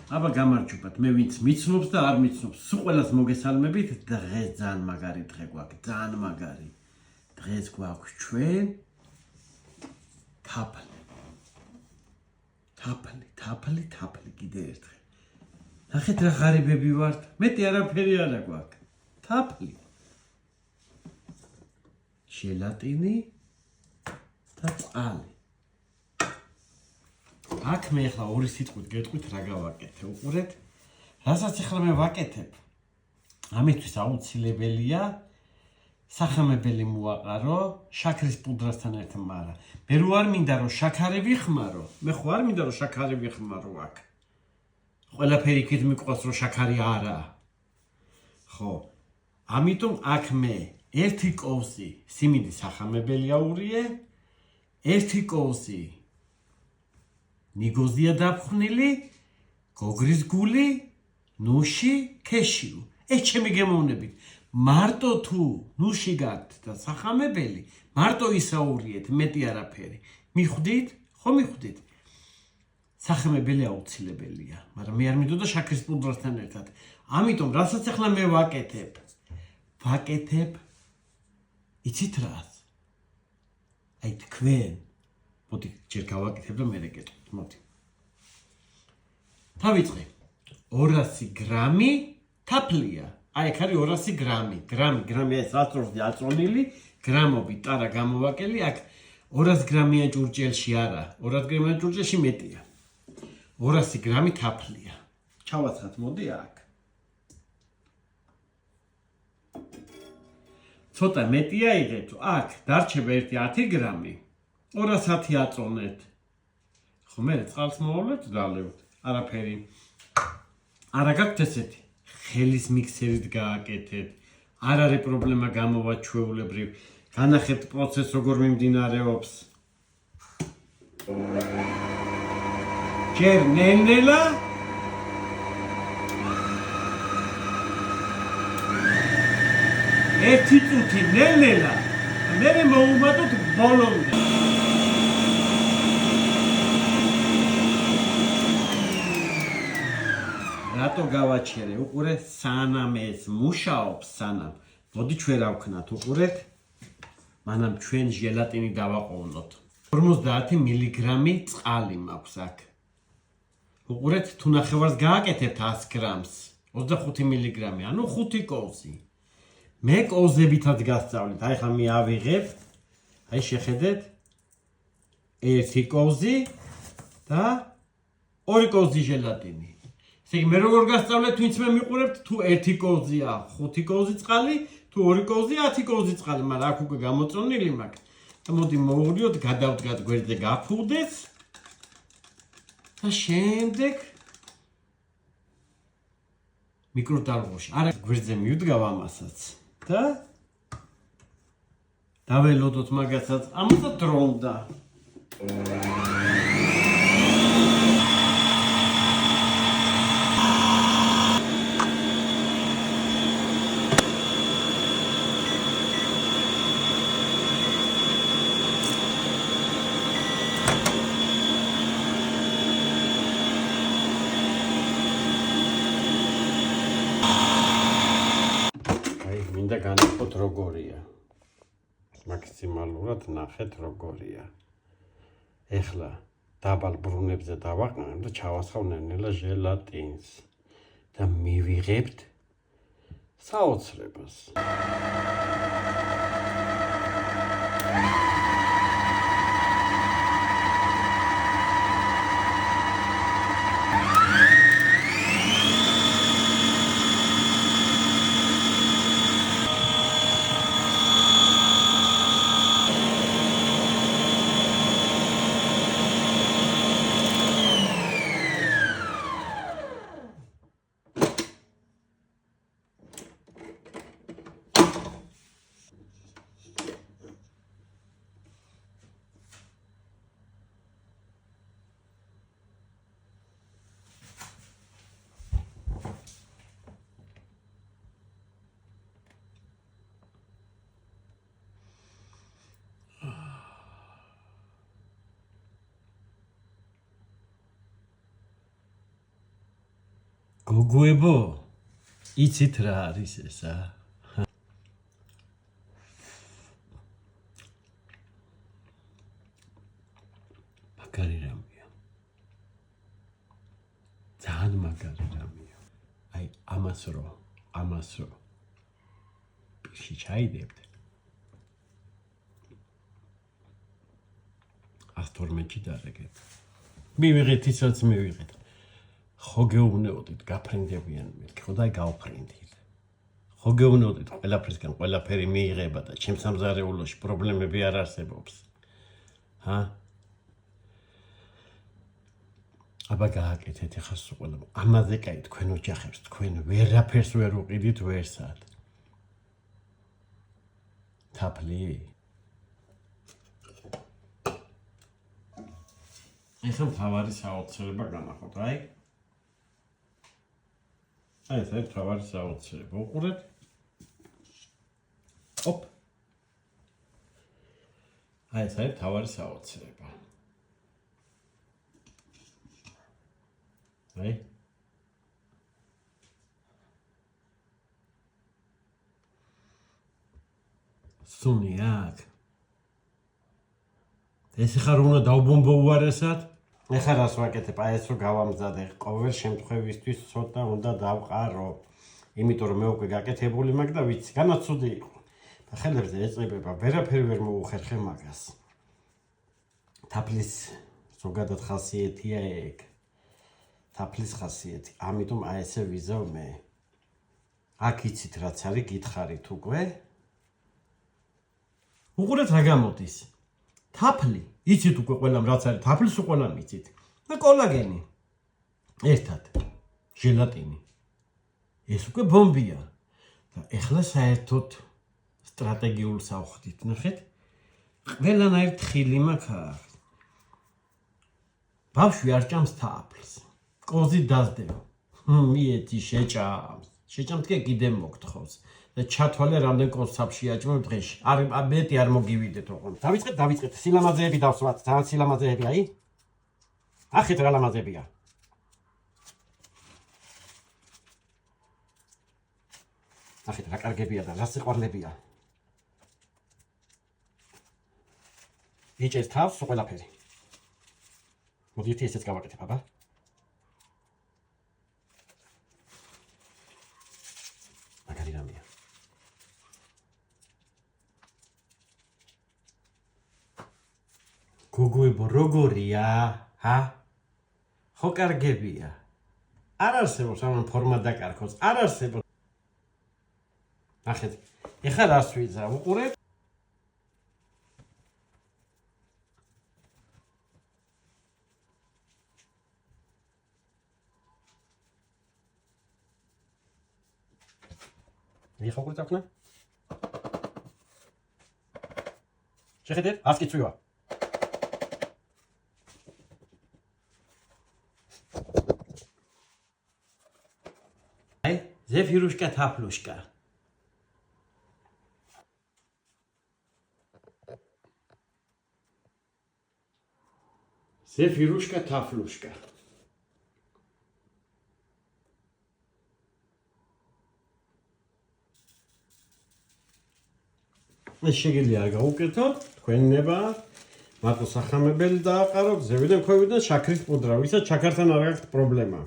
აბა გამარჯობათ, მე ვინც მიცნობს და არ მიცნობს, სულ ყველას მოგესალმებით. დღეს ძალიან მაგარი დღე გვაქვს, ძალიან მაგარი. დღეს გვაქვს ჩვენ თაფლი კიდე ერთხელ. ნახეთ რა ღარიბები ვართ. მეტი არაფერი არა გვაქვს. თაფლი. ჟელატინი და წყალი. აქ მე ახლა ორი სიტყვით გეტყვით რა გავაკეთე. უყურეთ, რასაც ახლა მე ვაკეთებ. ამისთვის აუცილებელია სახამებელი მოვაყარო შაქრის პუდრასთან ერთად, მაგრამ მე რო არ მინდა რომ შაქარი ვიხმარო, მე ხო არ მინდა რომ შაქარი ვიხმარო აქ. ყველაფერი იქით მიყვას რომ შაქარი არა. ხო, ამიტომ აქ მე 1 კოვზი სიმინდი სახამებელი აურიე, 1 კოვზი ნიგოზია დაფხვნილი, გოგრის გული, ნუში, ქეშიუ. ეს ჩემი გემოვნებით. მარტო თუ ნუში გაქვთ და სახამებელი, მარტო ისაურიეთ, მეტი არაფერი. მიხვდით? ხო მიხვდით? სახამებელი აუცილებელია, მაგრამ მე არ მინდოდა შაქრის პუდრასთან ერთად. ამიტომ რასაც ახლა მე ვაკეთებ, იცით რას? აი თქვენ მოდი ჯერ გავაკეთებ და მე გეტყვით, მოდი. დავიწყე. 200 გრამი თაფლია. აი აქ არის 200 გრამი. გრამი ეს აწროვდი აწრონილი, გრამობით ტარა გამოვაკელი, აქ 200 გრამიან ჭურჭელში არა, 200 გრამიან ჭურჭელში მეტია. 200 გრამი თაფლია. ჩავაცხათ, მოდი აქ. ცოტა მეტია იღეთ, აქ დარჩება 10 გრამი. 210 აწონეთ. ხო მე წყალს მოვავლეთ და ალევთ. არაფერი. არა გაქვთ ესეთი. ხელის მიქსერით გააკეთეთ. არ არის პრობლემა გამოვა ჩვეულებრივ. განახებთ პროცესს როგორ მიმდინარეობს. ჯერ ნელ-ნელა ერთი წუთი ნელ-ნელა მე მოუმატოთ ბოლომდე. რატო გავაჩერე? უყურე, სანამ ეს მუშაობს, სანამ მოდი ჩვენ რა ვქნათ, უყურეთ, მანამ ჩვენ ჟელატინი დავაყოვნოთ. 50 მილიგრამი წყალი მაქვს აქ. უყურეთ, თუ ნახევარს გააკეთებთ 100 გრამს, 25 მილიგრამი, ანუ 5 კოვზი. მე კოვზებითაც გასწავლით. აი ხა მე ავიღებ, აი შეხედეთ, 1 კოვზი და 2 კოვზი ჟელატინი. ესე იგი მე როგორ გასწავლეთ, ვინც მე მიყურებთ, თუ 1 კოვზია 5 კოვზი წყალი, თუ 2 კოვზია 10 კოვზი წყალი, მაგრამ აქ უკვე გამოწონილი მაქვს. და მოდი მოვუღლიოთ, გადავდგათ გვერდზე გაფუვდეს და შემდეგ მიკროტალღოში. არა, გვერდზე მივდგავ ამასაც და დაველოდოთ მაგასაც, ამასაც დრო უნდა. მინდა განახოთ როგორია. მაქსიმალურად ნახეთ როგორია. ეხლა დაბალ ბრუნებზე დავაყენებ და ჩავასხავ ნელ-ნელა ჟელატინს და მივიღებთ საოცრებას. გოგოებო, იცით რა არის ესა? მაგარი რამეა. ძალიან მაგარი რამეა. აი, ამას რო პირში ჩაიდებთ. 112-ში დარეგეთ. მივიღეთ ისაც მივიღეთ. ხო გეუბნეოდით, გაფრინდებიან მეთქი, ხო და გავფრინდით. ხო გეუბნეოდით, ყველაფერსგან ყველაფერი მიიღება და ჩემს სამზარეულოში პრობლემები არ არსებობს. ჰა? აბა გააკეთეთ ახლა სულ ყველა. ამაზე კაი თქვენ ოჯახებს, თქვენ ვერაფერს ვერ უყიდით ვერსად. თაფლი? ეხლა მთავარი საოცრება განახოთ, აი. აი ეს არის მთავარი საოცრება. უყურეთ. ოპ. აი ეს არის მთავარი საოცრება. აი. სუნი აქ. ეს ხარ უნდა დავბომბო უარესად? ეხლა რას ვაკეთებ? აი ეს რო გავამზადე, ყოველ შემთხვევისთვის ცოტა უნდა დავყარო. იმიტომ რომ მე უკვე გაკეთებული მაქვს და ვიცი, განაცუდი იყო. და ხელებზე ეწებება, ვერაფერი ვერ მოუხერხე მაგას. თაფლის ზოგადად ხასიათია ეგ. თაფლის ხასიათი. ამიტომ აი ესე ვიზავ მე. აქ იცით რაც არის, გითხარით უკვე. უყურეთ რა გამოდის. თაფლი, იცით უკვე ყველამ რაც არის, თაფლის უყველამ იცით. და კოლაგენი. ერთად. ჟელატინი. ეს უკვე ბომბია. და ეხლა საერთოდ სტრატეგიულ სავხდით, ნახეთ. ყველანაირ თხილი მაქვს აქ. ბავშვი არ ჭამს თაფლს. კოზი დაძდება. მიეცი შეჭამს. შეჭამს კიდე მოგთხოვს. და ჩათვალე რამდენ კონსაფში აჭმევ დღეში. არ მეტი არ მოგივიდეთ ოღონდ. დავიწყეთ. სილამაზეები დავსვათ. ძალიან სილამაზეები, აი. ახეთ რა ლამაზებია. ახეთ რა კარგებია და რა სიყვარლებია. იჭერს თავს ყველაფერი. მოდი ესეც გავაკეთებ, აბა. მაგარი რამეა. გოგოებო, როგორია? ჰა? ხო კარგებია. არ არსებობს ამ ფორმა დაკარგოს. არ არსებობს. ახეთ. ეხლა რას ვიძრავ? უყურეთ. ეხლა უყურეთ ახლა. შეხედეთ, ას კი წვივა. ზეფირუშკა თაფლუშკა. ზეფირუშკა თაფლუშკა. ეს შეგიძლია გაუკეთოთ, თქვენნება, მარტო სახამებელი დააყაროთ, ზევიდან ქვევიდან შაქრის პუდრა, ვისაც შაქართან არ აქვს პრობლემა.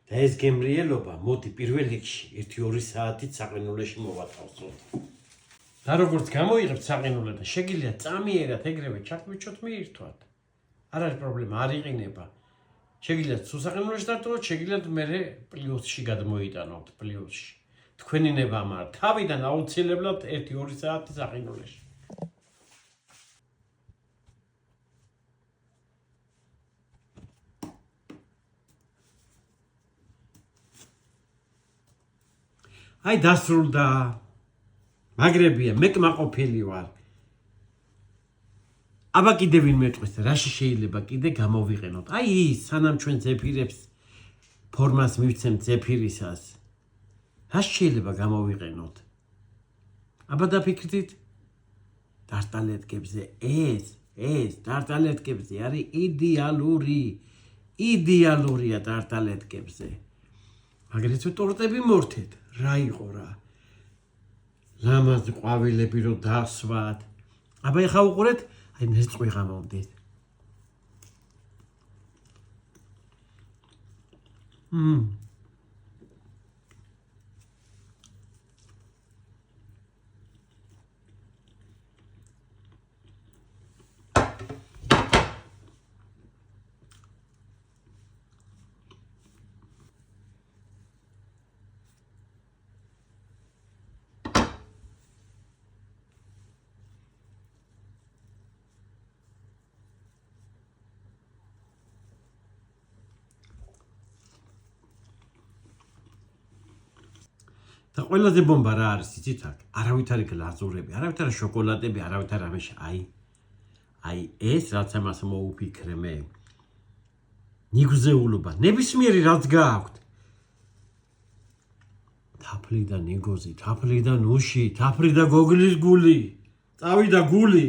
და ეს გემრიელობა მოდი პირველ რიგში 1-2 საათით საყინულეში მოვათავსოთ. და როგორც გამოიღებთ საყინულე და შეგიძლია წამიერად ეგრევე ჩაკვიჩოთ მიირთვათ. არ არის პრობლემა, არ იყინება. შეგიძლიათ სუსაყინულეში დარტყმოთ, შეგიძლიათ მერე პლუსში გადმოიტანოთ პლუსში. თქვენი ნება მაგრამ თავიდან აუცილებლად 1-2 საათი საყინულეში. აი დასრულდა. მაგრებია, მე კმაყოფილი ვარ. აბა კიდე ვინმე ტყვის, რაში შეიძლება კიდე გამოვიყენოთ. აი ის, სანამ ჩვენ ზეფირებს ფორმას მივცემ ზეფირისას. რა შეიძლება გამოვიყენოთ? აბა დაფიქრდით? ტარტალეტკებზე ეს ტარტალეტკებზე არის იდეალურია ტარტალეტკებზე. მაგრამ თუ ტორტები მორთეთ, რა იყო რა? ლამაზი ყვავილები რო დასვათ. აბა ეხა უყურეთ, აი ნესტყვი გამოვდით. და ყველაზე ბომბა რა არის იცით აქ? არავით არის გლაზურები, არავით არის შოკოლადები, არავით არის ამაში აი ეს რაც ამას მოუფიქრე მე. ნიგზეულობა, ნებისმიერი რაც გააქვთ. თაფლი და ნიგოზი, თაფლი და ნუში, თაფლი და გოგლის გული, წავიდა გული.